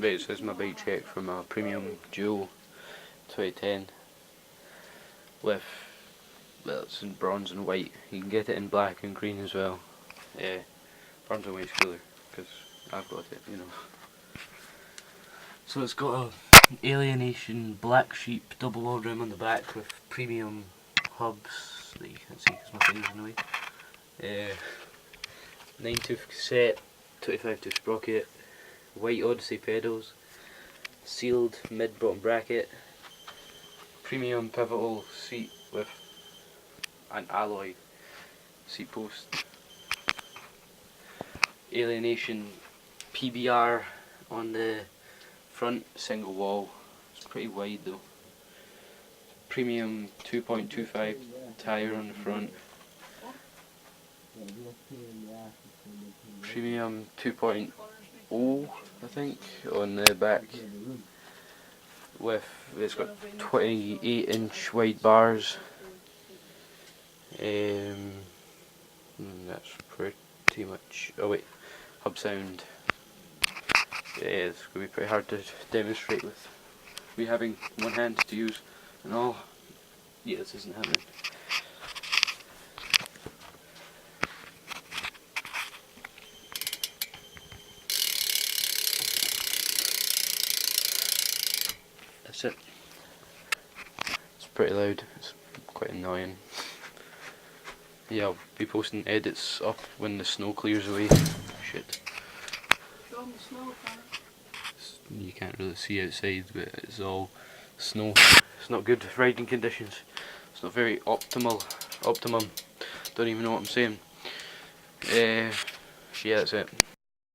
Right, so this is my bike check from a Premium Dual 2010 with, well, it's in bronze and white. You can get it in black and green as well. Bronze and white's cooler because I've got it, you know. So it's got a Alienation black sheep double wall rim on the back with premium hubs that you can't see because my finger's in the way. 9-tooth cassette, 25-tooth sprocket, white Odyssey pedals, sealed mid-bottom bracket, premium pivotal seat with an alloy seat post, Alienation PBR on the front, single wall. It's pretty wide though. Premium 2.25 tyre on the front. Premium 2.0 I think on the back. It's got 28-inch wide bars. That's pretty much. Oh wait, hub sound. It's going to be pretty hard to demonstrate with me having one hand to use and all. Yeah, this isn't happening. That's it. It's pretty loud. It's quite annoying. Yeah, I'll be posting edits up when the snow clears away. Shit. You can't really see outside, but it's all snow. It's not good riding conditions. It's not very optimum. Don't even know what I'm saying. Yeah, that's it.